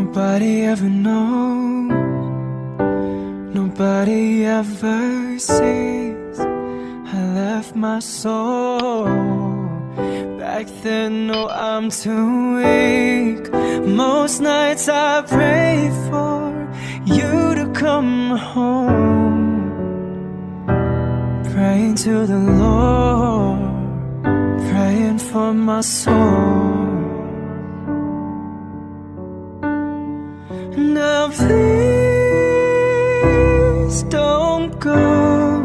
Nobody ever knows, nobody ever sees. I left my soul back then, no, I'm too weak. Most nights I pray for you to come home, praying to the Lord, praying for my soul. Now please don't go.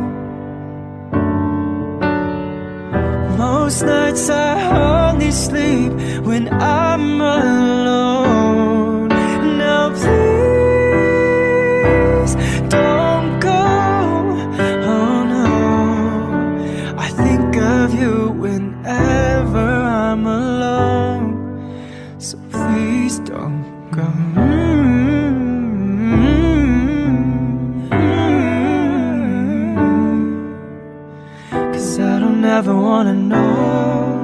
Most nights I hardly sleep when I'm alone. Now please don't go. Oh no, I think of you whenever I'm alone. So please don't go. I don't ever wanna know,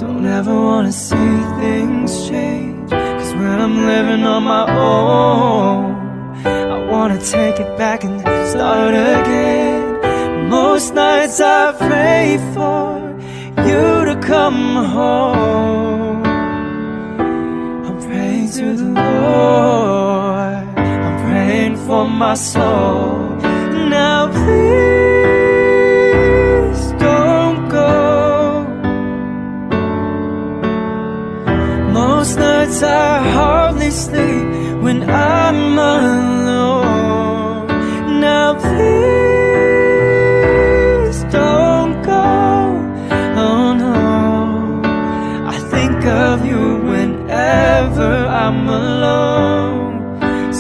don't ever wanna see things change. Cause when I'm living on my own, I wanna take it back and start again. Most nights I pray for you to come home. I'm praying to the Lord, I'm praying for my soul. Now please most nights I hardly sleep when I'm alone. Now please don't go. Oh no, I think of you whenever I'm alone.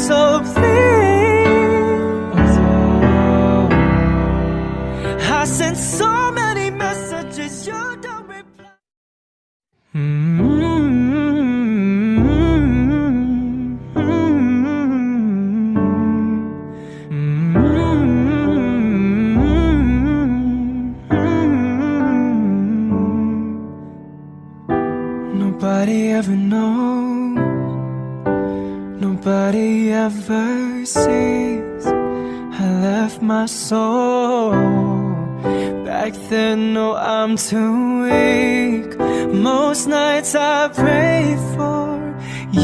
So please, I sent so many messages you don't reply. Nobody ever knows, nobody ever sees. I left my soul back then, no, I'm too weak. Most nights I pray for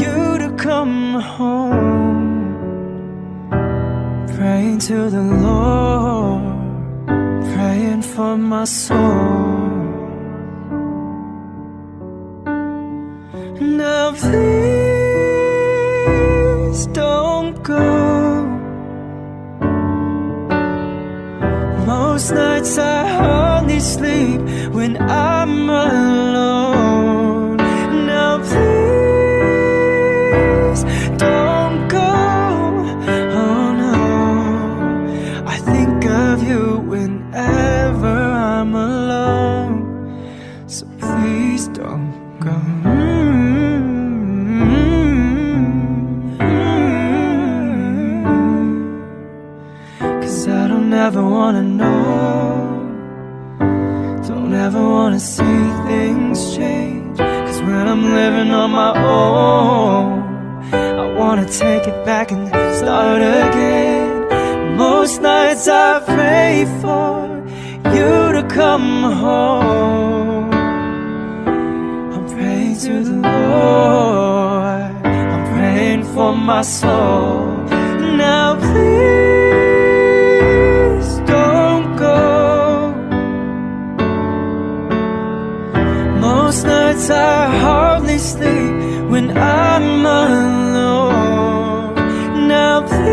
you to come home, praying to the Lord, praying for my soul. Now please don't go. Most nights I hardly sleep when I'm alone. Now please don't go. Oh no, I think of you whenever I'm alone. So please don't go. I don't ever wanna know, don't ever wanna see things change. Cause when I'm living on my own, I wanna take it back and start again. Most nights I pray for you to come home. I'm praying to the Lord, I'm praying for my soul. Now please most nights I hardly sleep when I'm alone. Now please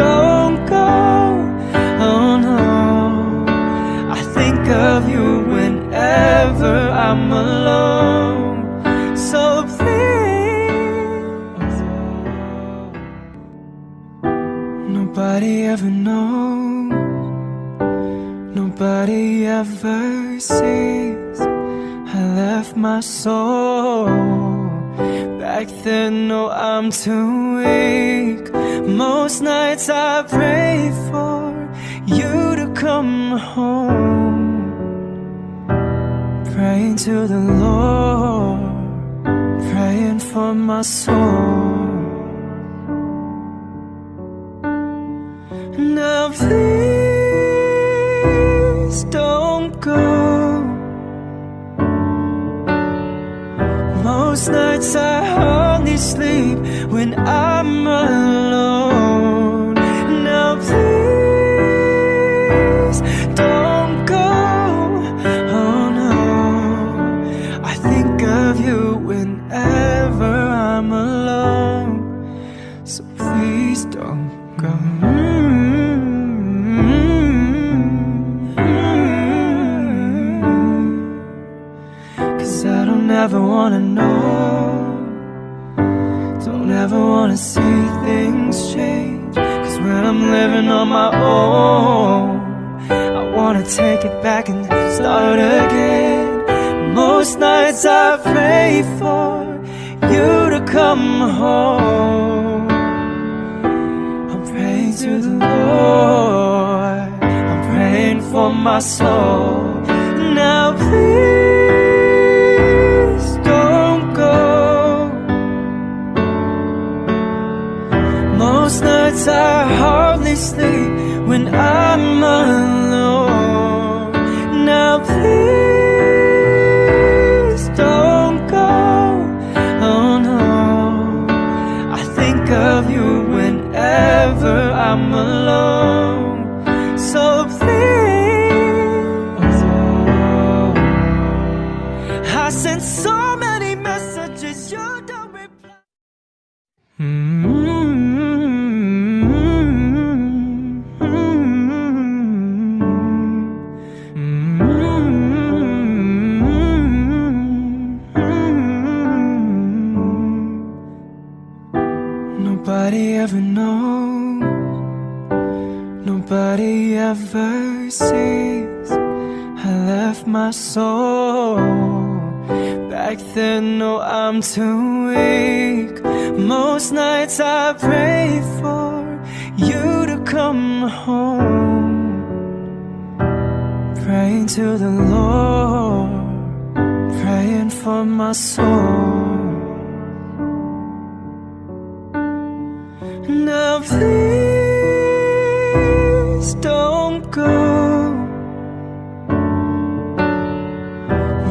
don't go. Oh no, I think of you whenever I'm alone. So please, nobody ever knows, nobody ever sees. I left my soul back then, no, I'm too weak. Most nights I pray for you to come home, praying to the Lord, praying for my soul. Now please don't go. Most nights I hardly sleep when I'm alone. Now please don't go. Oh no, I think of you whenever I'm alone. So please don't go. I don't ever wanna know, don't ever wanna see things change. Cause when I'm living on my own, I wanna take it back and start again. Most nights I pray for you to come home. I'm praying to the Lord, I'm praying for my soul. Now please most nights I hardly sleep when I'm alone. Now please don't go. Oh no, I think of you whenever I'm alone. So please, I sent so many messages you don't reply. Nobody ever knows, nobody ever sees. I left my soul back then, no, I'm too weak. Most nights I pray for you to come home. Praying to the Lord, praying for my soul. Now please don't go.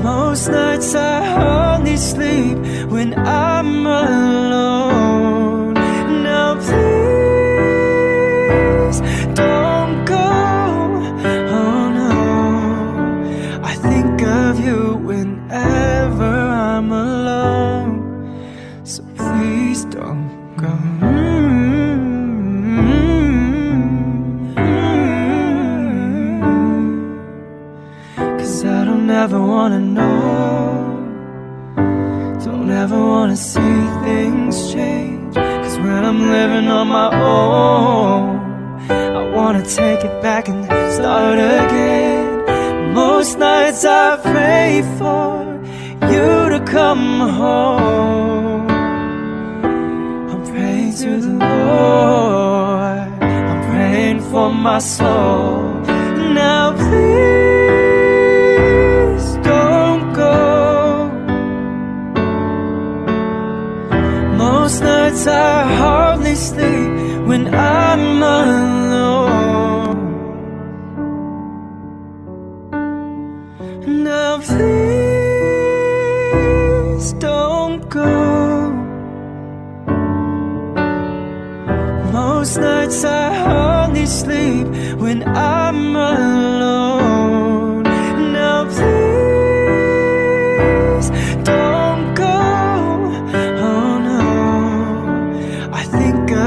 Most nights I hardly sleep when I'm alone. Now please don't go. Oh no, I think of you whenever I'm alone. So please don't go. I don't ever wanna know, don't ever wanna see things change. Cause when I'm living on my own, I wanna take it back and start again. Most nights I pray for you to come home. I'm praying to the Lord, I'm praying for my soul. Now please most nights I hardly sleep when I'm alone. Now please don't go. Most nights I hardly sleep when I'm alone. Now please don't go.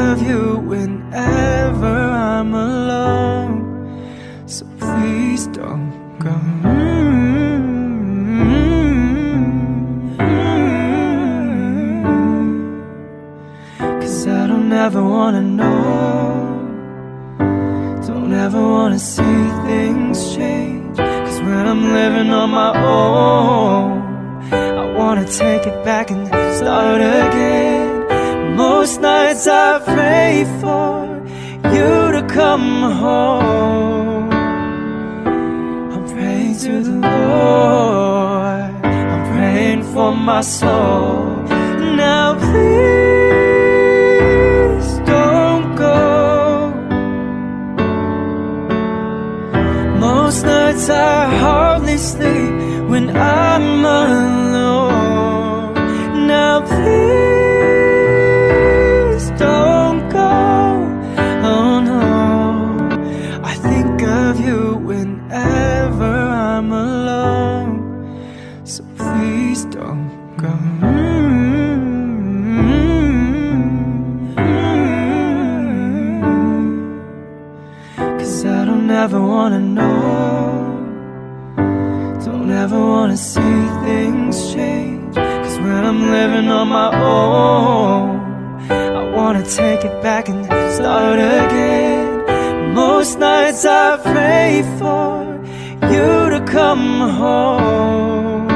Of you whenever I'm alone. So please don't go. Cause I don't ever wanna know, don't ever wanna see things change. Cause when I'm living on my own, I wanna take it back and start again. Most nights I pray for you to come home. I'm praying to the Lord, I'm praying for my soul. please don't go. Most nights I hardly sleep when I'm alone. Now please don't go. Oh no, I think of you whenever I'm alone. So please don't go. Cause I don't ever wanna know, don't ever wanna see things change. Cause when I'm living on my own, I wanna take it back and start again. Most nights I pray for you to come home.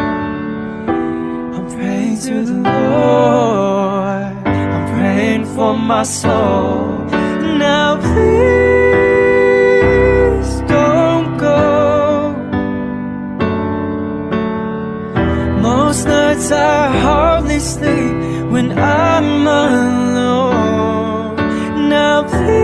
I'm praying to the Lord, I'm praying for my soul. Now please don't go. Most nights I hardly sleep when I'm alone. Now please